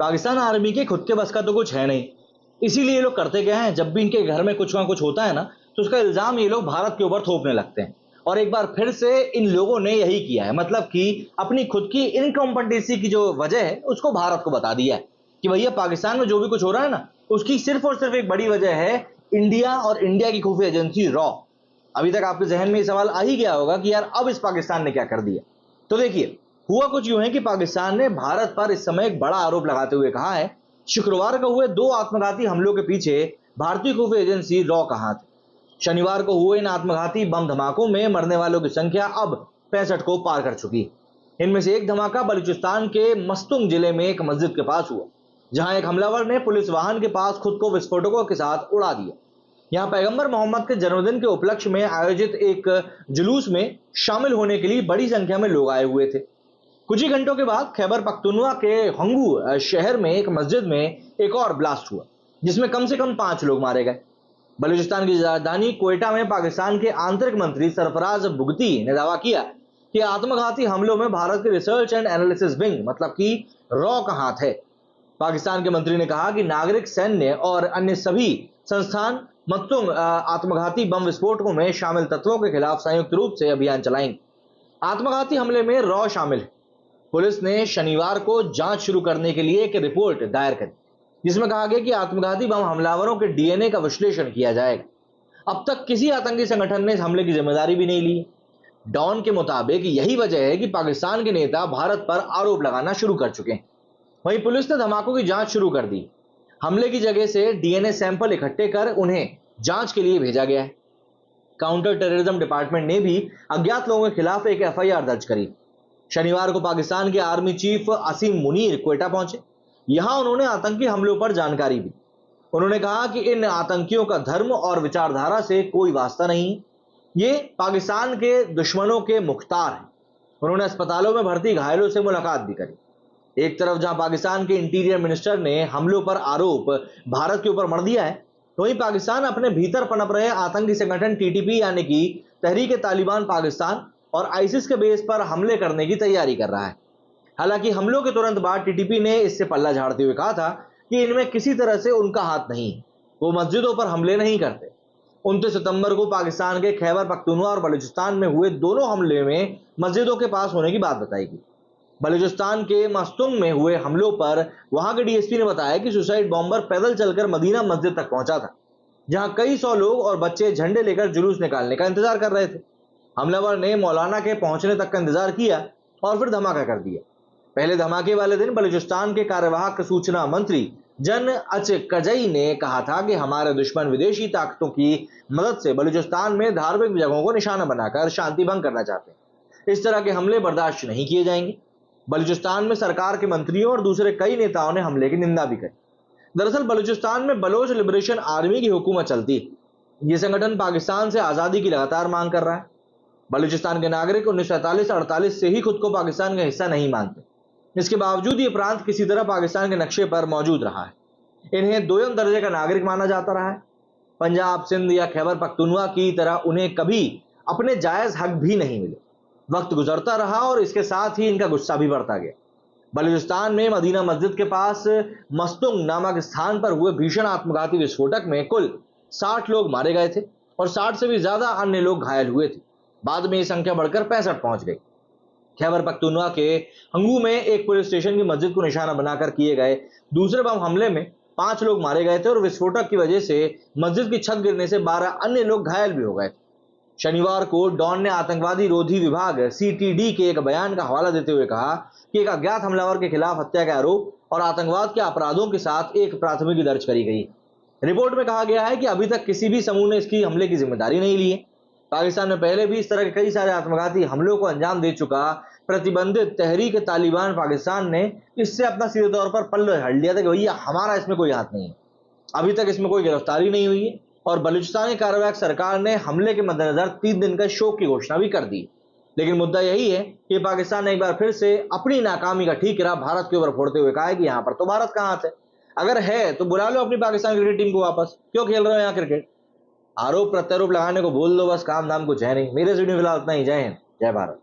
Pakistan army के खुद के बस का तो कुछ है नहीं। इसीलिए ये लोग करते क्या है, जब भी इनके घर में कुछ ना कुछ होता है ना, तो उसका इल्जाम ये लोग भारत के ऊपर थोपने लगते हैं। और एक बार फिर से इन लोगों ने यही किया है, मतलब कि अपनी खुद की इनकॉम्पिटेंसी की जो वजह है उसको भारत को बता दिया है कि भैया पाकिस्तान में जो भी कुछ हो रहा है ना, उसकी सिर्फ और सिर्फ एक बड़ी वजह है इंडिया और इंडिया की खुफिया एजेंसी रॉ। अभी तक आपके जहन में ये सवाल आ ही गया होगा कि यार अब इस पाकिस्तान ने क्या कर दिया। तो देखिए, हुआ कुछ यूं है कि पाकिस्तान ने भारत पर इस समय एक बड़ा आरोप लगाते हुए कहा है, शुक्रवार को हुए 2 आत्मघाती हमलों के पीछे भारतीय खुफिया एजेंसी रॉ का हाथ है। शनिवार को हुए इन आत्मघाती बम धमाकों में मरने वालों की संख्या अब 65 को पार कर चुकी है। इनमें से एक धमाका बलूचिस्तान के मस्तुंग जिले में एक मस्जिद के पास हुआ, जहां एक हमलावर ने पुलिस वाहन के पास खुद को विस्फोटकों के साथ उड़ा दिया। यहां पैगंबर मोहम्मद के जन्मदिन के उपलक्ष्य में आयोजित एक जुलूस में शामिल होने के लिए बड़ी संख्या में लोग आए हुए थे। कुछ ही घंटों के बाद खैबर पख्तूनवा के हंगू शहर में एक मस्जिद में एक और ब्लास्ट हुआ, जिसमें कम से कम 5 लोग मारे गए। बलूचिस्तान की राजधानी क्वेटा में पाकिस्तान के आंतरिक मंत्री सरफराज बुगती ने दावा किया कि आत्मघाती हमलों में भारत के रिसर्च एंड एनालिसिस विंग मतलब कि रॉ का हाथ है। पाकिस्तान के मंत्री ने कहा कि नागरिक सैन्य और अन्य सभी संस्थान मत्तुंग आत्मघाती बम विस्फोटकों में शामिल तत्वों के खिलाफ संयुक्त रूप से अभियान चलाएंगे। आत्मघाती हमले में रॉ शामिल है। पुलिस ने शनिवार को जांच शुरू करने के लिए एक रिपोर्ट दायर करी, जिसमें कहा गया कि आत्मघाती बम हमलावरों के डीएनए का विश्लेषण किया जाएगा। अब तक किसी आतंकी संगठन ने इस हमले की जिम्मेदारी भी नहीं ली। डॉन के मुताबिक यही वजह है कि पाकिस्तान के नेता भारत पर आरोप लगाना शुरू कर चुके हैं। वहीं पुलिस ने धमाकों की जांच शुरू कर दी। हमले की जगह से डीएनए सैंपल इकट्ठे कर उन्हें जांच के लिए भेजा गया है। काउंटर टेररिज्म डिपार्टमेंट ने भी अज्ञात लोगों के खिलाफ एक एफआईआर दर्ज करी। शनिवार को पाकिस्तान के आर्मी चीफ असीम मुनीर क्वेटा पहुंचे। यहां उन्होंने आतंकी हमलों पर जानकारी दी। उन्होंने कहा कि इन आतंकियों का धर्म और विचारधारा से कोई वास्ता नहीं, ये पाकिस्तान के दुश्मनों के मुख्तार हैं। उन्होंने अस्पतालों में भर्ती घायलों से मुलाकात भी करी। एक तरफ जहां पाकिस्तान के इंटीरियर मिनिस्टर ने हमलों पर आरोप भारत के ऊपर मढ़ दिया है, वहीं पाकिस्तान अपने भीतर पनप रहे आतंकी संगठन टीटीपी यानी कि तहरीक तालिबान पाकिस्तान और आईसिस के बेस पर हमले करने की तैयारी कर रहा है। हालांकि हमलों के तुरंत बाद टीटीपी ने इससे पल्ला झाड़ते हुए कहा था कि इनमें किसी तरह से उनका हाथ नहीं, वो मस्जिदों पर हमले नहीं करते। 29 सितंबर को पाकिस्तान के खैबर पख्तूनवा और बलूचिस्तान में हुए दोनों हमले में मस्जिदों के पास होने की बात बताई गई। बलूचिस्तान के मस्तुंग में हुए हमलों पर वहां के डीएसपी ने बताया कि सुसाइड बॉम्बर पैदल चलकर मदीना मस्जिद तक पहुंचा था, जहां कई सौ लोग और बच्चे झंडे लेकर जुलूस निकालने का इंतजार कर रहे थे। हमलावर ने मौलाना के पहुंचने तक का इंतजार किया और फिर धमाका कर दिया। पहले धमाके वाले दिन बलूचिस्तान के कार्यवाहक सूचना मंत्री जन अचकजई ने कहा था कि हमारे दुश्मन विदेशी ताकतों की मदद से बलूचिस्तान में धार्मिक जगहों को निशाना बनाकर शांति भंग करना चाहते हैं। इस तरह के हमले बर्दाश्त नहीं किए जाएंगे। बलूचिस्तान में सरकार के मंत्रियों और दूसरे कई नेताओं ने हमले की निंदा भी करी। दरअसल बलूचिस्तान में बलोच लिबरेशन आर्मी की हुकूमत चलती है। ये संगठन पाकिस्तान से आजादी की लगातार मांग कर रहा है। बलूचिस्तान के नागरिक 1947-48 से ही खुद को पाकिस्तान का हिस्सा नहीं मानते। इसके बावजूद ये प्रांत किसी तरह पाकिस्तान के नक्शे पर मौजूद रहा है। इन्हें दोयम दर्जे का नागरिक माना जाता रहा है। पंजाब, सिंध या खैबर पख्तूनवा की तरह उन्हें कभी अपने जायज हक भी नहीं मिले। वक्त गुजरता रहा और इसके साथ ही इनका गुस्सा भी बढ़ता गया। बलूचिस्तान में मदीना मस्जिद के पास मस्तुंग नामक स्थान पर हुए भीषण आत्मघाती विस्फोटक में कुल 60 लोग मारे गए थे और 60 से भी ज्यादा अन्य लोग घायल हुए थे। बाद में यह संख्या बढ़कर 65 पहुंच गई। खैबर पख्तूनवा के हंगू में एक पुलिस स्टेशन की मस्जिद को निशाना बनाकर किए गए दूसरे बम हमले में 5 लोग मारे गए थे और विस्फोटक की वजह से मस्जिद की छत गिरने से 12 अन्य लोग घायल भी हो गए थे। शनिवार को डॉन ने आतंकवादी रोधी विभाग सीटीडी के एक बयान का हवाला देते हुए कहा कि एक अज्ञात हमलावर के खिलाफ हत्या के आरोप और आतंकवाद के अपराधों के साथ एक प्राथमिकी दर्ज करी गई। रिपोर्ट में कहा गया है कि अभी तक किसी भी समूह ने इसकी हमले की जिम्मेदारी नहीं ली है। पाकिस्तान में पहले भी इस तरह के कई सारे आत्मघाती हमलों को अंजाम दे चुका प्रतिबंधित तहरीक तालिबान पाकिस्तान ने इससे अपना सीधे तौर पर पल्ला झाड़ लिया था कि भैया हमारा इसमें कोई हाथ नहीं है। अभी तक इसमें कोई गिरफ्तारी नहीं हुई है और बलूचिस्तानी कार्यवाहक सरकार ने हमले के मद्देनजर 3 दिन का शोक की घोषणा भी कर दी। लेकिन मुद्दा यही है कि पाकिस्तान ने एक बार फिर से अपनी नाकामी का ठीकरा भारत के ऊपर फोड़ते हुए कहा है कि यहाँ पर तो भारत का हाथ है। अगर है तो बुला लो अपनी पाकिस्तान क्रिकेट टीम को वापस, क्यों खेल रहे हो यहाँ क्रिकेट? आरोप प्रत्यारोप लगाने को बोल दो बस, काम धाम कुछ है नहीं। मेरे से फिलहाल इतना ही। जय हिंद, जय भारत।